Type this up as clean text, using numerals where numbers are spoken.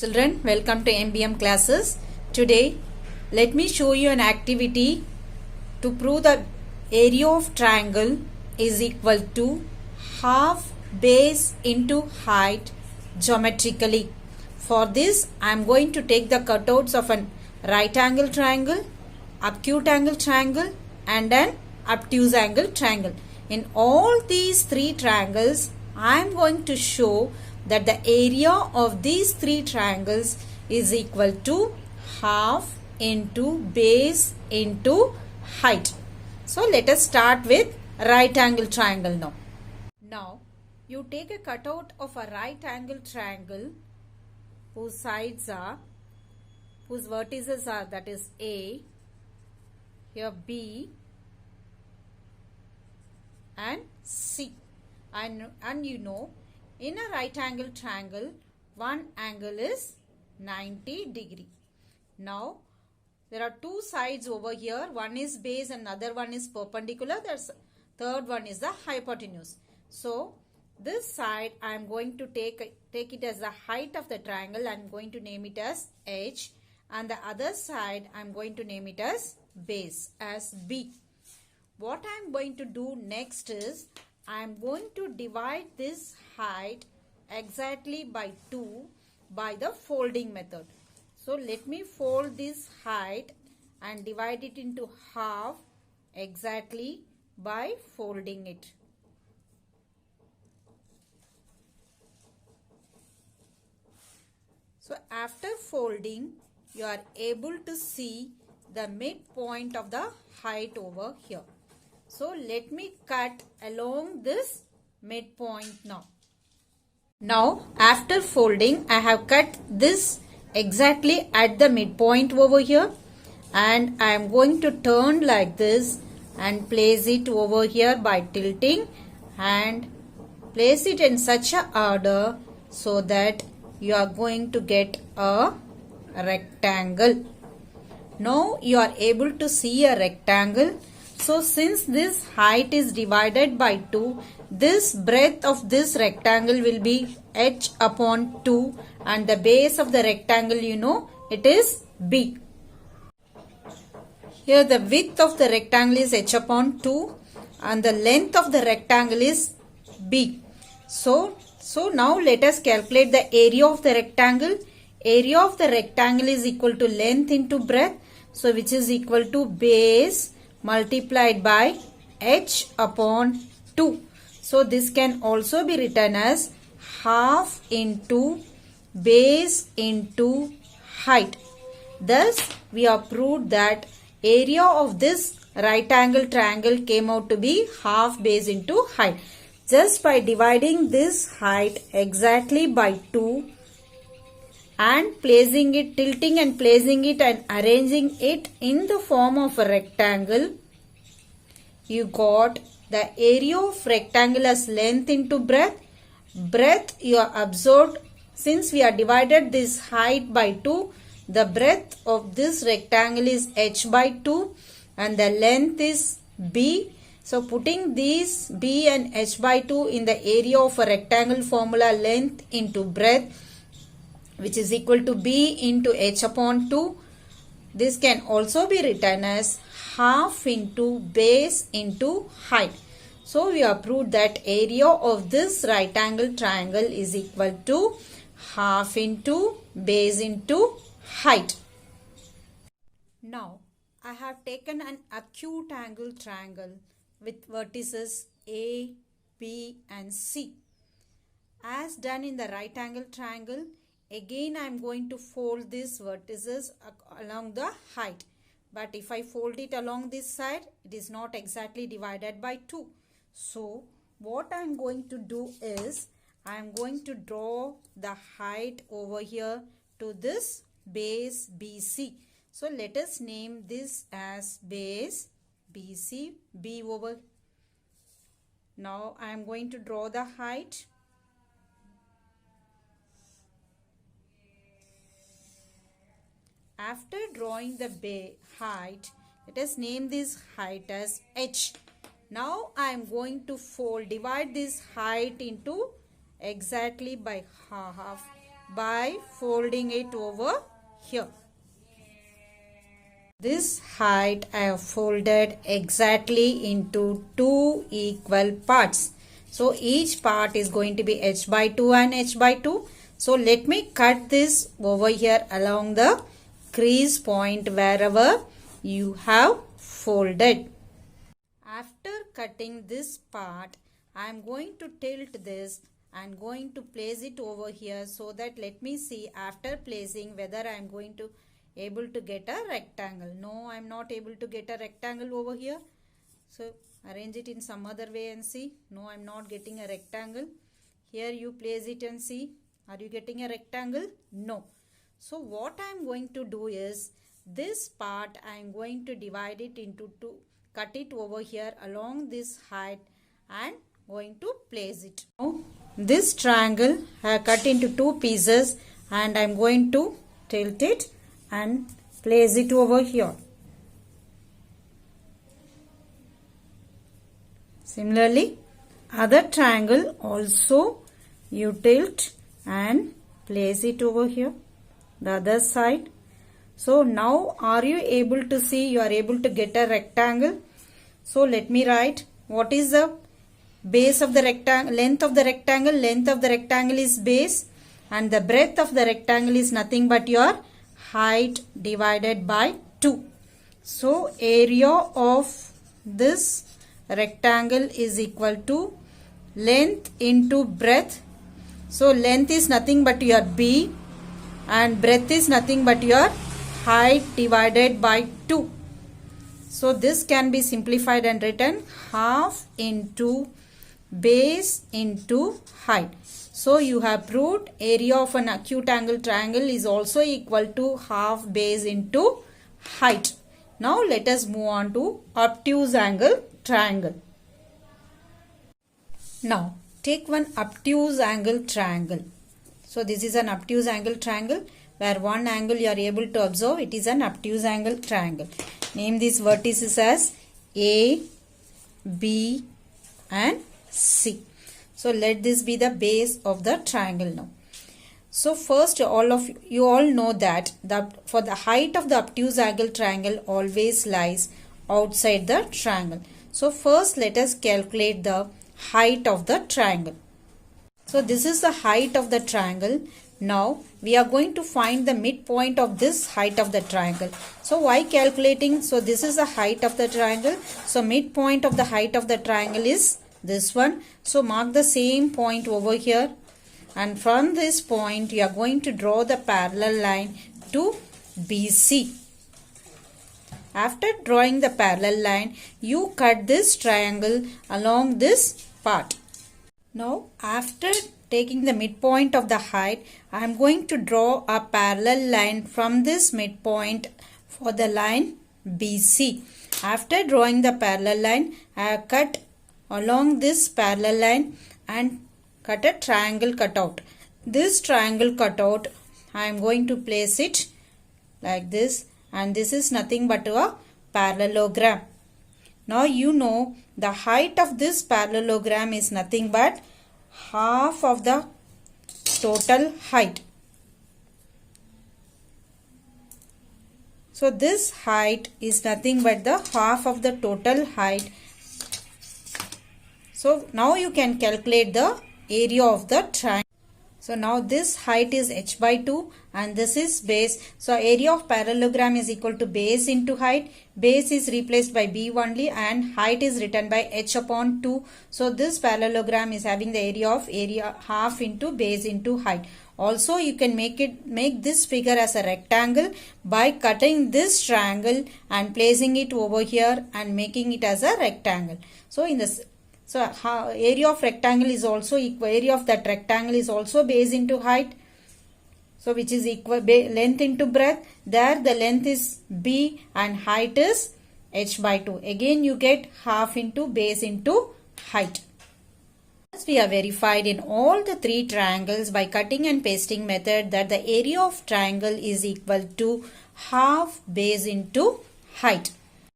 Children, welcome to MBM classes. Today, let me show you an activity to prove the area of triangle is equal to half base into height geometrically. For this, I am going to take the cutouts of an right angle triangle, acute angle triangle and an obtuse angle triangle. In all these three triangles, I am going to show that the area of these three triangles is equal to half into base into height. So let us start with right angle triangle now. Now you take a cutout of a right angle triangle whose vertices are, that is A, here B and C, and you know, in a right angle triangle, one angle is 90 degree. Now, there are two sides over here. One is base and another one is perpendicular. The third one is the hypotenuse. So, this side I am going to take it as the height of the triangle. I am going to name it as H. And the other side I am going to name it as base, as B. What I am going to do next is, I am going to divide this height exactly by 2 by the folding method. So let me fold this height and divide it into half exactly by folding it. So after folding, you are able to see the midpoint of the height over here. So let me cut along this midpoint now. Now after folding, I have cut this exactly at the midpoint over here, and I am going to turn like this and place it over here by tilting and place it in such a order so that you are going to get a rectangle. Now you are able to see a rectangle. So since this height is divided by 2, this breadth of this rectangle will be h upon 2, and the base of the rectangle, you know, it is B. Here the width of the rectangle is h upon 2 and the length of the rectangle is B. So now let us calculate the area of the rectangle. Area of the rectangle is equal to length into breadth, so which is equal to base multiplied by h upon 2. So this can also be written as half into base into height. Thus we have proved that area of this right angle triangle came out to be half base into height. Just by dividing this height exactly by 2 and placing it, tilting and placing it and arranging it in the form of a rectangle, you got the area of rectangle as length into breadth. Breadth you are observed, since we are divided this height by 2, the breadth of this rectangle is h by 2 and the length is b. So putting these b and h by 2 in the area of a rectangle formula, length into breadth, which is equal to b into h upon 2. This can also be written as half into base into height. So we have proved that area of this right angle triangle is equal to half into base into height. Now I have taken an acute angle triangle with vertices A, B and C. As done in the right angle triangle, again I am going to fold these vertices along the height. But if I fold it along this side, it is not exactly divided by 2. So what I am going to do is, I am going to draw the height over here to this base BC. So let us name this as base BC, B over. Now I am going to draw the height. After drawing the height, let us name this height as h. Now I am going to divide this height into exactly by half by folding it over here. This height I have folded exactly into 2 equal parts. So each part is going to be h by 2 and h by 2. So let me cut this over here along the crease point wherever you have folded. After cutting this part, I am going to tilt this and going to place it over here, so that let me see after placing whether I am going to able to get a rectangle. No, I am not able to get a rectangle over here. So arrange it in some other way and see. No, I am not getting a rectangle. Here you place it and see. Are you getting a rectangle? No. So what I am going to do is, this part I am going to divide it into two, cut it over here along this height and going to place it. Now this triangle I have cut into 2 pieces and I am going to tilt it and place it over here. Similarly, other triangle also you tilt and place it over here, the other side. So now are you able to see? You are able to get a rectangle. So let me write, what is the base of the rectangle, length of the rectangle? Length of the rectangle is base, and the breadth of the rectangle is nothing but your height divided by 2. So area of this rectangle is equal to length into breadth. So length is nothing but your b and breadth is nothing but your height divided by 2. So this can be simplified and written half into base into height. So you have proved area of an acute angle triangle is also equal to half base into height. Now let us move on to obtuse angle triangle. Now take one obtuse angle triangle. So this is an obtuse angle triangle where one angle you are able to observe. It is an obtuse angle triangle. Name these vertices as A, B and C. So let this be the base of the triangle now. So first you all know that for the height of the obtuse angle triangle always lies outside the triangle. So first let us calculate the height of the triangle. So this is the height of the triangle. Now we are going to find the midpoint of this height of the triangle. So why calculating? So this is the height of the triangle. So midpoint of the height of the triangle is this one. So mark the same point over here, and from this point you are going to draw the parallel line to BC. After drawing the parallel line, you cut this triangle along this part. Now after taking the midpoint of the height, I am going to draw a parallel line from this midpoint for the line BC. After drawing the parallel line, I have cut along this parallel line and cut a triangle cutout. This triangle cutout I am going to place it like this, and this is nothing but a parallelogram. Now you know the height of this parallelogram is nothing but half of the total height. So this height is nothing but the half of the total height. So now you can calculate the area of the triangle. So now this height is h by 2 and this is base. So area of parallelogram is equal to base into height. Base is replaced by b only and height is written by h upon 2. So this parallelogram is having the area half into base into height. Also you can make this figure as a rectangle by cutting this triangle and placing it over here and making it as a rectangle. So area of rectangle is also equal, area of that rectangle is also base into height. So which is equal length into breadth. There the length is b and height is h by 2. Again you get half into base into height. As we have verified in all the 3 triangles by cutting and pasting method that the area of triangle is equal to half base into height.